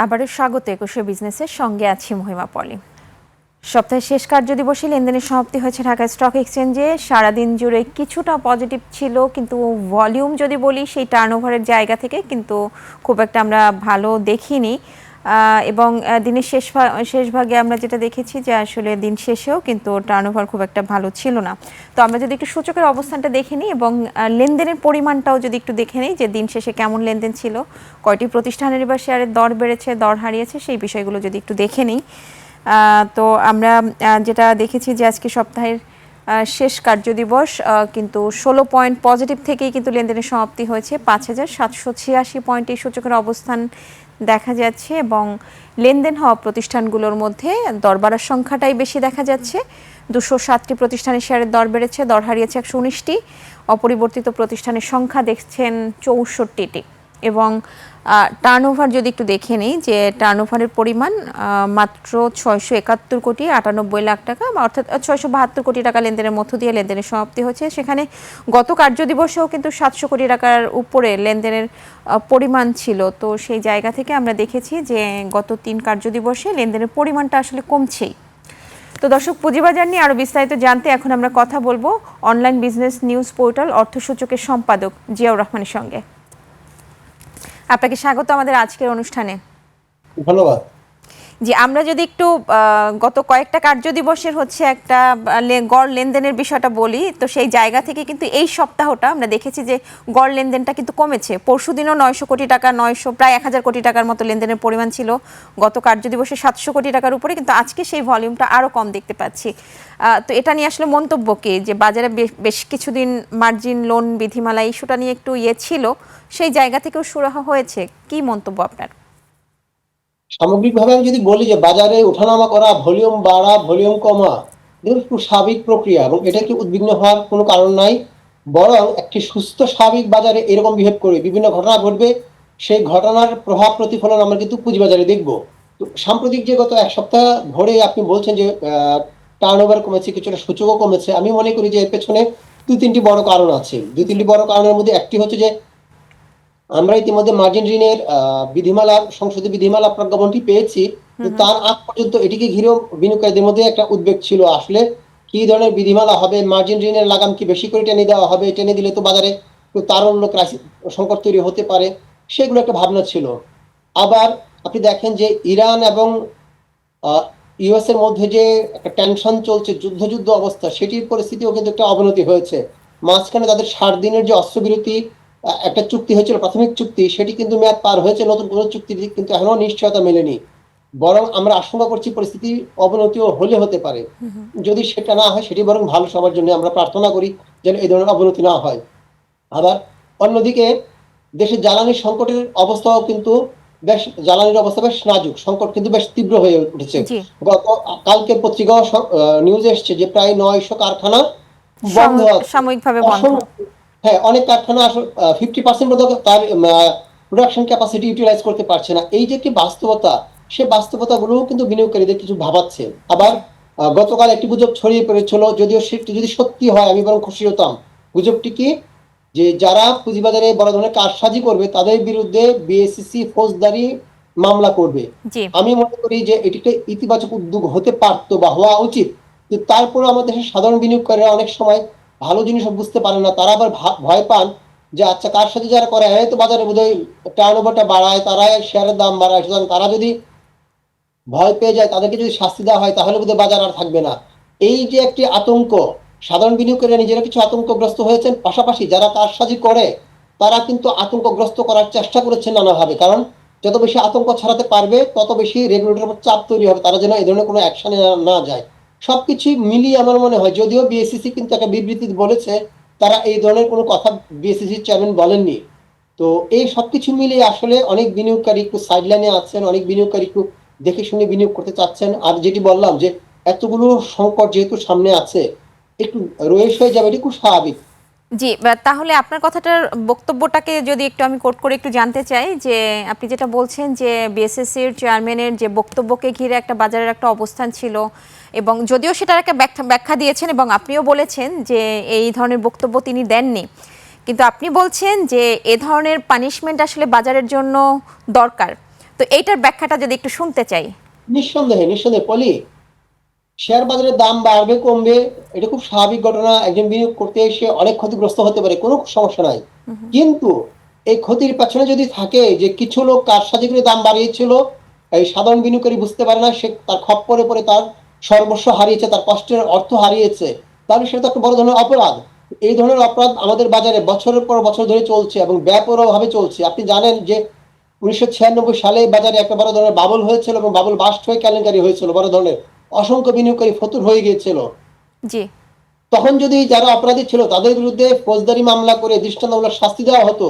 আবারও স্বাগত একুশে বিজনেসের সঙ্গে আছি মহিমা পলি। সপ্তাহের শেষ কার্যদিবসে লেনদেনের সমাপ্তি হয়েছে ঢাকা স্টক এক্সচেঞ্জে। সারাদিন জুড়ে কিছুটা পজিটিভ ছিল, কিন্তু ভলিউম যদি বলি সেই টার্নওভারের জায়গা থেকে কিন্তু খুব একটা আমরা ভালো দেখিনি। এবং দিনের শেষ ভাগে আমরা যেটা দেখেছি যে আসলে দিন শেষেও কিন্তু টার্নওভার খুব একটা ভালো ছিল না। তো আমরা যদি একটু সূচকের অবস্থানটা দেখে নিই এবং লেনদেনের পরিমাণটাও যদি একটু দেখে নিই যে দিন শেষে কেমন লেনদেন ছিল, কয়টি প্রতিষ্ঠানের বা শেয়ারের দর বেড়েছে, দর হারিয়েছে, সেই বিষয়গুলো যদি একটু দেখে নিই। তো আমরা যেটা দেখেছি যে আজকে সপ্তাহের শেষ কার্যদিবস কিন্তু 16 পয়েন্ট পজিটিভ থেকেই কিন্তু লেনদেনের সমাপ্তি হয়েছে। 5,786 পয়েন্ট এই সূচকের অবস্থান দেখা যাচ্ছে এবং লেনদেন হওয়া প্রতিষ্ঠানগুলোর মধ্যে দর বাড়ার সংখ্যাটাই বেশি দেখা যাচ্ছে। 207টি প্রতিষ্ঠানের শেয়ারের দর বেড়েছে, দর হারিয়েছে 119টি। অপরিবর্তিত প্রতিষ্ঠানের সংখ্যা দেখছেন 64টি। এবং টার্নওভার যদি একটু দেখে নিই যে টার্নওভারের পরিমাণ মাত্র 671 কোটি 98 লাখ টাকা, অর্থাৎ 672 কোটি টাকা লেনদেনের মধ্য দিয়ে লেনদেনের সমাপ্তি হয়েছে। সেখানে গত কার্যদিবসেও কিন্তু 700 কোটি টাকার উপরে লেনদেনের পরিমাণ ছিল। তো সেই জায়গা থেকে আমরা দেখেছি যে গত 3 কার্যদিবসে লেনদেনের পরিমাণটা আসলে কমছেই। তো দর্শক, পুঁজিবাজার নিয়ে আরও বিস্তারিত জানতে এখন আমরা কথা বলবো অনলাইন বিজনেস নিউজ পোর্টাল অর্থসূচকের সম্পাদক জিয়াউর রহমানের সঙ্গে। আপনাকে স্বাগত আমাদের আজকের অনুষ্ঠানে। ধন্যবাদ। জি, আমরা যদি একটু গত কয়েকটা কার্যদিবসের একটা গড় লেনদেনের বিষয়টা বলি, তো সেই জায়গা থেকে কিন্তু এই সপ্তাহটা আমরা দেখেছি যে গড় লেনদেনটা কিন্তু কমেছে। পরশুদিনও 900 কোটি টাকা, প্রায় 1000 কোটি টাকার মতো লেনদেনের পরিমাণ ছিল। গত কার্যদিবসে 700 কোটি টাকার উপরে, কিন্তু আজকে সেই ভলিউমটা আরও কম দেখতে পাচ্ছি। তো এটা নিয়ে আসলে মন্তব্য কি, যে বাজারে বেশ কিছুদিন মার্জিন লোন বিধিমালা ইস্যুটা নিয়ে একটু ছিল, সেই জায়গা থেকেও সুরাহা হয়েছে, কি মন্তব্য আপনার? সামগ্রিকভাবে আমি যদি বলি যে বাজারে ওঠানামা করা, ভলিউম বাড়া, ভলিউম কমা, এগুলো খুব স্বাভাবিক প্রক্রিয়া এবং এটা কি উদ্বিগ্ন হওয়ার কোনো কারণ নাই। বরং একটি সুস্থ স্বাভাবিক বাজারে এরকম বিহেভ করবে, বিভিন্ন ঘটনা ঘটবে, সেই ঘটনার প্রভাব প্রতিফলন আমরা কিন্তু পুঁজিবাজারে দেখব। তো সাম্প্রতিক যে গত এক সপ্তাহ ধরে আপনি বলছেন যে টার্নওভার কমেছে, কিছুটা সূচকও কমেছে, আমি মনে করি যে এর পেছনে দুই তিনটি বড় কারণ আছে। দুই তিনটি বড় কারণের মধ্যে একটি হচ্ছে যে আমরা ইতিমধ্যে মার্জিন ঋণের বিধিমালা, সংসদীয় বিধিমালা প্রজ্ঞাপনটি পেয়েছি। তার আগ পর্যন্ত এটিকে ঘিরেও বিনিয়োগকারীদের মধ্যে একটা উদ্বেগ ছিল, আসলে কি ধরনের বিধিমালা হবে, মার্জিন ঋণের লাগাম কি বেশি করে টেনে দেওয়া হবে, টেনে দিলে তো বাজারে তারল্য ক্রাইসিস সংকট তৈরি হতে পারে, সেগুলো একটা ভাবনা ছিল। আবার আপনি দেখেন যে ইরান এবং ইউএস এর মধ্যে যে একটা টেনশন চলছে, যুদ্ধ অবস্থা, সেটির পরিস্থিতিও কিন্তু একটা অবনতি হয়েছে। মাঝখানে তাদের 60 দিনের যে অস্ত্রবিরতি একটা চুক্তি হয়েছিল, প্রাথমিক চুক্তি, সেটি কিন্তু মেয়াদ পার হয়েছে, নতুন কোনো চুক্তি কিন্তু এখনো নিশ্চয়তা মেলেনি। বরং আমরা আশঙ্কা করছি পরিস্থিতি অবনতিও হলে হতে পারে। যদি সেটা না হয়, সেটি বরং ভালো সবার জন্য, আমরা প্রার্থনা করি যেন এই ধরনের অবনতি না হয়। আবার অন্যদিকে দেশের জ্বালানি সংকটের অবস্থাও কিন্তু জ্বালানির অবস্থা বেশ নাজুক, সংকট কিন্তু বেশ তীব্র হয়ে উঠেছে। গত কালকে পত্রিকা নিউজ এসছে যে প্রায় 900 কারখানা বন্ধ আছে সাময়িকভাবে বন্ধ। হ্যাঁ, অনেক কারখানা 50% মতো তার প্রোডাকশন ক্যাপাসিটি ইউটিলাইজ করতে পারছে না। এই যে একটি বাস্তবতা, সে বাস্তবতাগুলোও কিন্তু বিনিয়োগকারীদের কিছু ভাবাচ্ছে। আবার গতকাল একটি গুজব ছড়িয়ে পড়েছিল, যদিও সেটি যদি সত্যি হয় আমি বরং খুশি হতাম। গুজবটি কি, যে যারা পুঁজিবাজারে বড় ধরনের কারসাজি করবে তাদের বিরুদ্ধে বিএসইসি ফৌজদারি মামলা করবে। আমি মনে করি যে এটি একটা ইতিবাচক উদ্যোগ হতে পারতো বা হওয়া উচিত। তারপরে আমাদের দেশের সাধারণ বিনিয়োগকারীরা অনেক সময় ভালো জিনিস বুঝতে পারে না, তারা আবার ভয় পান যে আচ্ছা, কারসাজি যারা করে এরাই তো বাজারে বোধহয় টার্নওভারটা বাড়ায়, তারাই শেয়ারের দাম বাড়ায়, সুতরাং তারা যদি ভয় পেয়ে যায়, তাদেরকে যদি শাস্তি দেওয়া হয়, তাহলে বোধহয় বাজার আর থাকবে না। এই যে একটি আতঙ্ক, সাধারণ বিনিয়োগকারীরা নিজেরা কিছু আতঙ্কগ্রস্ত হয়েছেন, পাশাপাশি যারা কারসাজি করে তারা কিন্তু আতঙ্কগ্রস্ত করার চেষ্টা করেছেন নানাভাবে। কারণ যত বেশি আতঙ্ক ছড়াতে পারবে, তত বেশি রেগুলেটরের উপর চাপ তৈরি হবে, তারা যেন এই ধরনের কোনো অ্যাকশনে না যায়। সবকিছু মিলিয়ে আমার মনে হয়, যদিও বিএসইসি কিন্তু একটা বিবৃতি বলেছে, তারা এই ধরনের কোনো কথা বিএসইসি চেয়ারম্যান বলেননি। তো এই সবকিছু মিলিয়ে আসলে অনেক বিনিয়োগকারী একটু সাইডলাইনে আছেন, অনেক বিনিয়োগকারী একটু দেখে শুনে বিনিয়োগ করতে চাচ্ছেন। আর যেটি বললাম যে এতগুলো সংকট যেহেতু সামনে আছে, একটু রয়েস হয়ে যাবে, এটি খুব স্বাভাবিক। জি, তাহলে আপনার কথাটার বক্তব্যটাকে যদি একটু আমি কোট করে একটু জানতে চাই, যে আপনি যেটা বলছেন যে বিএসএসসির চেয়ারম্যানের যে বক্তব্যকে ঘিরে একটা বাজারের একটা অবস্থান ছিল, এবং যদিও সেটার একটা ব্যাখ্যা দিয়েছেন এবং আপনিও বলেছেন যে এই ধরনের বক্তব্য তিনি দেননি, কিন্তু আপনি বলছেন যে এ ধরনের পানিশমেন্ট আসলে বাজারের জন্য দরকার। তো এইটার ব্যাখ্যাটা যদি একটু শুনতে চাই। নিঃসন্দেহে পলি, শেয়ার বাজারের দাম বাড়বে কমবে, এটা খুব স্বাভাবিক ঘটনা। একজন বিনিয়োগ করতে এসে অনেক ক্ষতিগ্রস্ত হতে পারে, কোনো সমস্যা নাই। কিন্তু এই ক্ষতির পেছনে যদি থাকে যে কিছু লোক কারসাজি করে দাম বাড়িয়েছিল, এই সাধারণ বিনিয়োগকারী বুঝতে পারে না, সে তার খপ্পরে পরে তার সর্বস্ব হারিয়েছে, তার কষ্টের অর্থ হারিয়েছে, তাহলে সেটা তো একটা বড় ধরনের অপরাধ। এই ধরনের অপরাধ আমাদের বাজারে বছরের পর বছর ধরে চলছে এবং ব্যাপকভাবে চলছে। আপনি জানেন যে 1996 সালে বাজারে একটা বড় ধরনের বাবল হয়েছিল এবং বাবল বাস্ট হয়ে কেলেঙ্কারি হয়েছিল বড় ধরনের, অসংখ্য বিনিয়োগকারী ফতুর হয়ে গিয়েছিল। জি তখন যদি যারা অপরাধী ছিল তাদের বিরুদ্ধে ফৌজদারি মামলা করে দৃষ্টান্তমূলক শাস্তি দেওয়া হতো,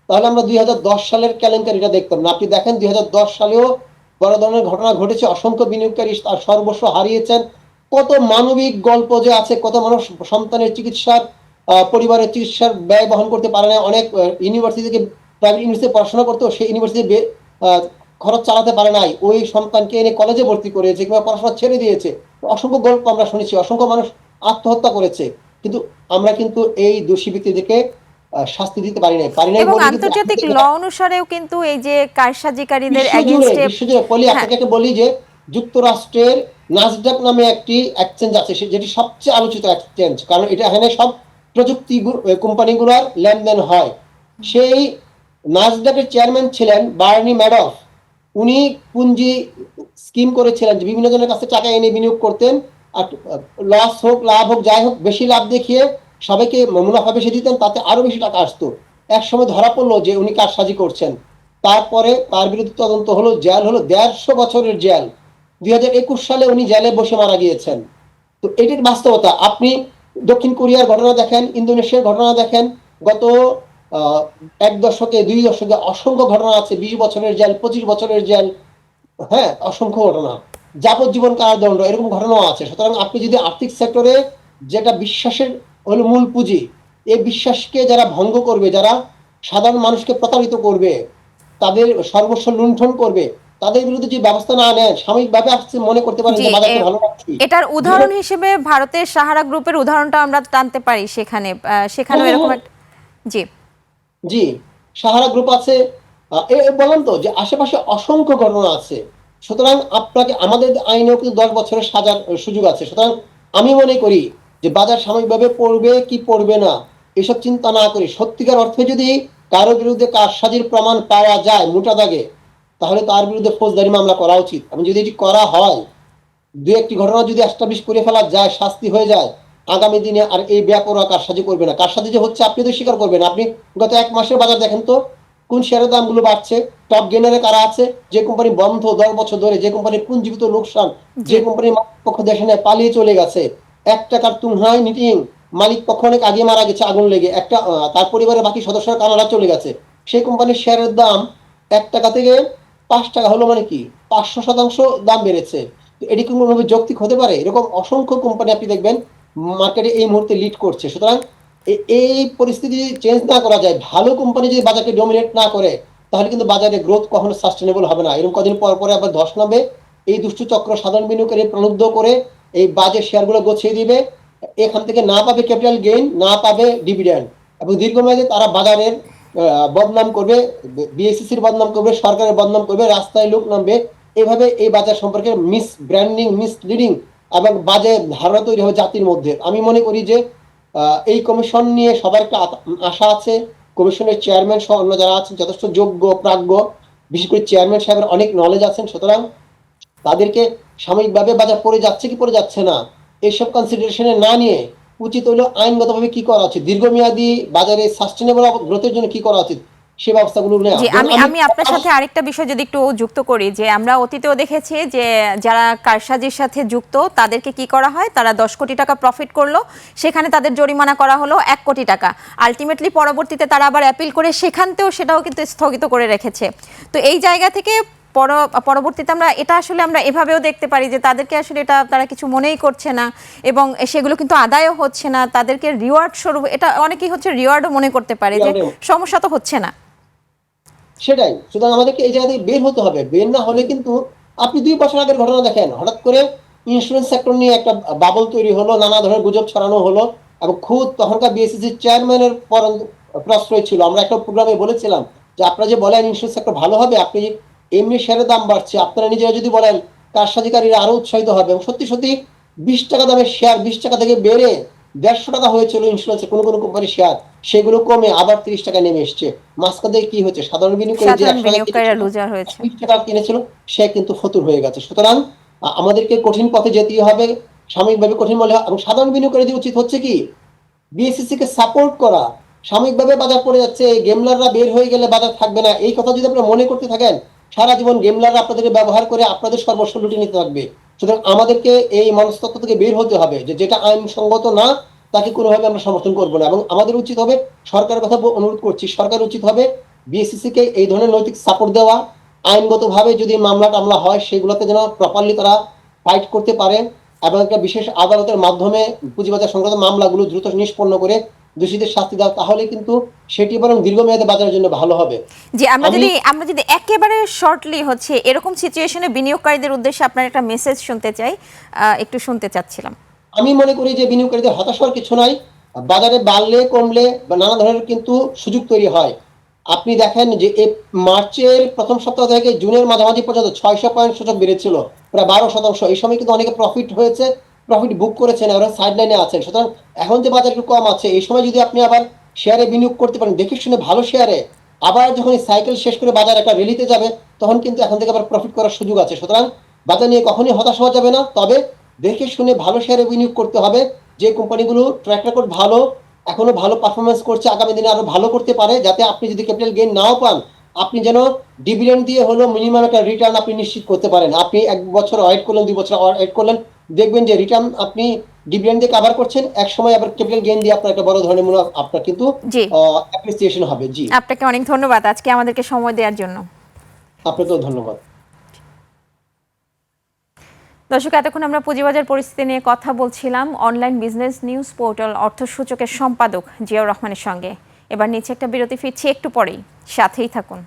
তাহলে আমরা 2010 সালের কেলেঙ্কারিটা দেখতাম না। আপনি দেখেন 2010 সালেও বড় ধরনের ঘটনা ঘটেছে, অসংখ্য বিনিয়োগকারী তার সর্বস্ব হারিয়েছেন। কত মানবিক গল্প যে আছে, কত মানুষ সন্তানের চিকিৎসার, পরিবারের চিকিৎসার ব্যয় বহন করতে পারে না, অনেক ইউনিভার্সিটি থেকে প্রাইভেট ইউনিভার্সিটি পড়াশোনা করতো, সেই ইউনিভার্সিটি খরচ চালাতে পারে নাই, ওই সন্তানকে এনে কলেজে ভর্তি করেছে কিংবা পড়াশোনা ছেড়ে দিয়েছে। অসংখ্য গল্প আমরা শুনেছি, অসংখ্য মানুষ আত্মহত্যা করেছে। কিন্তু আমরা কিন্তু এই দোষী ব্যক্তিদেরকে শাস্তি দিতে পারি নাই এবং বলে কিন্তু আন্তর্জাতিক ল অনুসারেও কিন্তু এই যে কারসাজিকারীদের এগেইনস্টে বিশ্বজুড়ে পলি, হ্যাঁ আপনাকে বলি যে যুক্তরাষ্ট্রের নাসডাক নামে একটি এক্সচেঞ্জ আছে, যেটি সবচেয়ে আলোচিত এক্সচেঞ্জ, কারণ এটা এখানে সব প্রযুক্তি কোম্পানিগুলোর লেনদেন হয়। সেই নাসডাকের চেয়ারম্যান ছিলেন বার্নি ম্যাডফ। উনি পুঁজি স্কিম করেছিলেন যে বিভিন্ন জনের কাছে টাকা এনে বিনিয়োগ করতেন, আর লস হোক লাভ হোক যাই হোক, বেশি লাভ দেখিয়ে সবাইকে মুনাফা বেশি দিতেন, তাতে আরো বেশি টাকা আসতো। এক সময় ধরা পড়লো যে উনি কারসাজি করছেন, তারপরে তার বিরুদ্ধে তদন্ত হলো, জেল হলো 150 বছরের জেল। 2021 সালে উনি জেলে বসে মারা গিয়েছেন। তো এটির বাস্তবতা। আপনি দক্ষিণ কোরিয়ার ঘটনা দেখেন, ইন্দোনেশিয়ার ঘটনা দেখেন, গত এক দশকে 2 দশকে অসংখ্য ঘটনা আছে, 20 বছরের জেল, 25 বছরের জেল, হ্যাঁ, অসংখ্য ঘটনা, যাবজ্জীবন কারাদণ্ড, এরকম ঘটনাও আছে। সুতরাং আপনি যদি আর্থিক সেক্টরে, যেটা বিশ্বাসের হলো মূল পুঁজি, এই বিশ্বাসকে যারা ভঙ্গ করবে, যারা সাধারণ মানুষকে প্রতারিত করবে, তাদের সর্বস্ব লুণ্ঠন করবে, তাদের বিরুদ্ধে যে ব্যবস্থা না নেন, সাময়িকভাবে আপনি মনে করতে পারেন জি যে বাজারকে ভালো রাখছি। এটার উদাহরণ হিসেবে ভারতের সাহারা গ্রুপের উদাহরণটা আমরা টানতে পারি, সেখানেও এরকম একটা জি জি, সাহারা গ্রুপ আছে। বললাম তো যে আশেপাশে অসংখ্য ঘটনা আছে। সুতরাং আপনাকে, আমাদের আইনেও কিন্তু 10 বছরের সাজার সুযোগ আছে। সুতরাং আমি মনে করি যে বাজার সাময়িকভাবে পড়বে কি পড়বে না, এসব চিন্তা না করি, সত্যিকার অর্থে যদি কারো বিরুদ্ধে কারসাজির প্রমাণ পাওয়া যায় মোটা দাগে, তাহলে তার বিরুদ্ধে ফৌজদারি মামলা করা উচিত। এবং যদি এটি করা হয়, দু একটি ঘটনা যদি এস্টাবলিশ করে ফেলা যায়, শাস্তি হয়ে যায়, আগামী দিনে আর এই বেপরোয়া কারসাজি করবে না। কারসাজি যে হচ্ছে আপনি তো স্বীকার করবেন। আপনি গত 1 মাসের বাজার দেখেন তো, কোন শেয়ারের দামগুলো বাড়ছে, টপ গেনারে কারা আছে, যে কোম্পানি বন্ধ 10 বছর ধরে, যে কোম্পানির পুঞ্জীভূত লোকসান, জি যে কোম্পানির মালিক পক্ষ দেশে নেয় পালিয়ে চলে গেছে, 1 টাকার তুলনায় নিটিং, মালিক পক্ষ অনেক আগে মারা গেছে আগুন লেগে, একটা তার পরিবারের বাকি সদস্যরা কানাডা চলে গেছে, সেই কোম্পানির শেয়ারের দাম 1 টাকা থেকে 5 টাকা হলো, মানে কি 500% দাম বেড়েছে। এটি কোনোভাবে যৌক্তিক হতে পারে? এরকম অসংখ্য কোম্পানি আপনি দেখবেন মার্কেটে এই মুহূর্তে লিড করছে। সুতরাং এই পরিস্থিতি চেঞ্জ না করা যায়, ভালো কোম্পানি যদি বাজারকে ডমিনেট না করে, তাহলে কিন্তু বাজারে গ্রোথ কখনো সাস্টেনেবল হবে না। এরকম কদিন পর পরে আবার ধস নামবে, এই দুষ্ট চক্র সাধারণ বিনিয়োগকারী প্রলুব্ধ করে এই বাজে শেয়ারগুলো গছিয়ে দিবে। এখান থেকে না পাবে ক্যাপিটাল গেইন, না পাবে ডিভিডেন্ড, এবং দীর্ঘমেয়াদে তারা বাজারের বদনাম করবে, বিএসসিসির বদনাম করবে, সরকারের বদনাম করবে, রাস্তায় লোক নামবে। এভাবে এই বাজার সম্পর্কে মিস ব্র্যান্ডিং, মিসলিডিং এবং বাজে ধারণা তৈরি হবে জাতির মধ্যে। আমি মনে করি যে এই কমিশন নিয়ে সবার একটা আশা আছে। কমিশনের চেয়ারম্যান সহ অন্য যারা আছেন যথেষ্ট যোগ্য, প্রাজ্ঞ, বিশেষ করে চেয়ারম্যান সাহেবের অনেক নলেজ আছেন। সুতরাং তাদেরকে সাময়িকভাবে বাজার পড়ে যাচ্ছে কি পড়ে যাচ্ছে না, এইসব কনসিডারেশনে না নিয়ে উচিত হলো আইনগতভাবে কি করা উচিত, দীর্ঘমেয়াদী বাজারে সাস্টেনেবল গ্রোথের জন্য কি করা উচিত, সে ব্যবস্থাগুলো নেওয়া। জি আমি আপনার সাথে আরেকটা বিষয় যদি একটু যুক্ত করি, যে আমরা অতীতেও দেখেছি যে যারা কারসাজির সাথে যুক্ত তাদেরকে কি করা হয়, তারা 10 কোটি টাকা প্রফিট করলো, সেখানে তাদের জরিমানা করা হলো 1 কোটি টাকা। আলটিমেটলি পরবর্তীতে তারা আবার অ্যাপিল করে সেটাও কিন্তু স্থগিত করে রেখেছে। তো এই জায়গা থেকে পরবর্তীতে আমরা এভাবেও দেখতে পারি যে তাদেরকে আসলে এটা তারা কিছু মনেই করছে না, এবং সেগুলো কিন্তু আদায়ও হচ্ছে না, তাদেরকে রিওয়ার্ড স্বরূপ এটা অনেকেই হচ্ছে রিওয়ার্ডও মনে করতে পারে, যে সমস্যা তো হচ্ছে না। সেটাই। সুতরাং আমাদেরকে এই জায়গা থেকে বের হতে হবে। বের না হলে কিন্তু, আপনি 2 বছর আগের ঘটনা দেখেন, হঠাৎ করে ইন্স্যুরেন্স সেক্টর নিয়ে একটা বাবল তৈরি হলো, নানা ধরনের গুজব ছড়ানো হলো, এবং খুদ তখনকার বিএসসিসি চেয়ারম্যানের প্রশ্রয় ছিল। আমরা একটা প্রোগ্রামে বলেছিলাম যে আপনারা যে বলেন ইন্স্যুরেন্স সেক্টর ভালো হবে, আপনি এমনি শেয়ারের দাম বাড়ছে, আপনারা নিজেরা যদি বলেন কারসাজিকারীরা আরো উৎসাহিত হবে। এবং সত্যি সত্যি 20 টাকা দামের শেয়ার 20 টাকা থেকে বেড়ে 150 টাকা হয়েছিল ইন্স্যুরেন্সের কোনো কোনো কোম্পানির শেয়ার, সেগুলো কমে আবার 30 টাকা নেমে এসছে। মাঝখান থেকে কি হচ্ছে, সাধারণ বিনিয়োগকারী যে সাধারণ 100 টাকা বিনিয়োগকারীরা কিনেছিল, লুজার হয়েছে। 20 টাকা কিনেছিল, সে কিন্তু ফতুর হয়ে গেছে। সুতরাং আমাদেরকে কঠিন পথে যেতেই হবে, সাময়িকভাবে কঠিন মূল্যে। এবং সাধারণ বিনিয়োগকারীদের উচিত হচ্ছে কি, বিএসসিসি কে সাপোর্ট করা। সাময়িকভাবে বাজার পড়ে যাচ্ছে, এই গেমলাররা বের হয়ে গেলে বাজার থাকবে না, এই কথা যদি আপনারা মনে করতে থাকেন, সারা জীবন গেমলাররা আপনাদেরকে ব্যবহার করে আপনাদের সর্বস্ব লুটে নিতে থাকবে। সুতরাং আমাদেরকে এই মনস্তত্ত্ব থেকে বের হতে হবে যে যেটা আইনসঙ্গত না, তাকে কোনোভাবে আমরা সমর্থন করবো না। এবং আমাদের উচিত হবে, সরকারের কথা অনুরোধ করছি, সরকার উচিত হবে বিএসসিসি কে এই ধরনের নৈতিক সাপোর্ট দেওয়া। আইনগতভাবে যদি মামলা টামলা হয়, সেগুলোতে যেন প্রপারলি তারা ফাইট করতে পারে, এবং একটা বিশেষ আদালতের মাধ্যমে পুঁজিবাজার সংক্রান্ত মামলাগুলো দ্রুত নিষ্পন্ন করে দোষীদের শাস্তি দাও, তাহলে কিন্তু সেটি বরং দীর্ঘমেয়াদে বাজারের জন্য ভালো হবে। যে আমরা যদি একেবারে শর্টলি হচ্ছে এরকম সিচুয়েশনে বিনিয়োগকারীদের উদ্দেশ্যে আপনার একটা মেসেজ শুনতে চাই, একটু শুনতে চাচ্ছিলাম। আমি মনে করি যে বিনিয়োগকারীদের হতাশ হওয়ার কিছু নাই। বাজারে বাড়লে কমলে বা নানা ধরনের কিন্তু সুযোগ তৈরি হয়। আপনি দেখেন যে এই মার্চের প্রথম সপ্তাহ থেকে জুনের মাঝামাঝি পর্যন্ত 600 পয়েন্ট সূচক বেড়েছিল, প্রায় 12%। এই সময় কিন্তু অনেকে প্রফিট হয়েছে, প্রফিট বুক করেছেন, ওরা সাইড লাইনে আছেন। সুতরাং এখন যে বাজার একটু কম আছে, এই সময় যদি আপনি আবার শেয়ারে বিনিয়োগ করতে পারেন দেখে শুনে ভালো শেয়ারে, আবার যখন এই সাইকেল শেষ করে বাজার একটা রেলিতে যাবে, তখন কিন্তু এখন থেকে আবার প্রফিট করার সুযোগ আছে। সুতরাং বাজার নিয়ে কখনই হতাশ হওয়া যাবে না, তবে দেখে শুনে ভালো শেয়ারে বিনিয়োগ করতে হবে। যে কোম্পানিগুলো ট্র্যাক রেকর্ড ভালো, এখনো ভালো পারফরমেন্স করছে, আগামী দিনে আরো ভালো করতে পারে, যাতে আপনি যদি ক্যাপিটাল গেইন নাও পান, আপনি যেন ডিভিডেন্ড দিয়ে হলো মিনিমাম একটা রিটার্ন আপনি নিশ্চিত করতে পারেন। আপনি 1 বছর ওয়েট করলেন, 2 বছর ওয়েট করলেন, দেখবেন যে রিটার্ন আপনি ডিভিডেন্ড দিয়ে কভার করছেন, এক সময় আবার ক্যাপিটাল গেইন দিয়ে আপনার একটা বড় ধরনের মুনাফা আপনার কিন্তু জি, অ্যাপ্রিসিয়েশন হবে। জি, আপনাকে অনেক ধন্যবাদ আজকে আমাদেরকে সময় দেওয়ার জন্য। আপনাকেও ধন্যবাদ। দর্শক, এতক্ষণ আমরা পুঁজিবাজার পরিস্থিতি নিয়ে কথা বলছিলাম অনলাইন বিজনেস নিউজ পোর্টাল অর্থসূচকের সম্পাদক জিয়াউর রহমানের সঙ্গে। এবার নিচে একটা বিরতি, ফিরছি একটু পরেই, সাথেই থাকুন।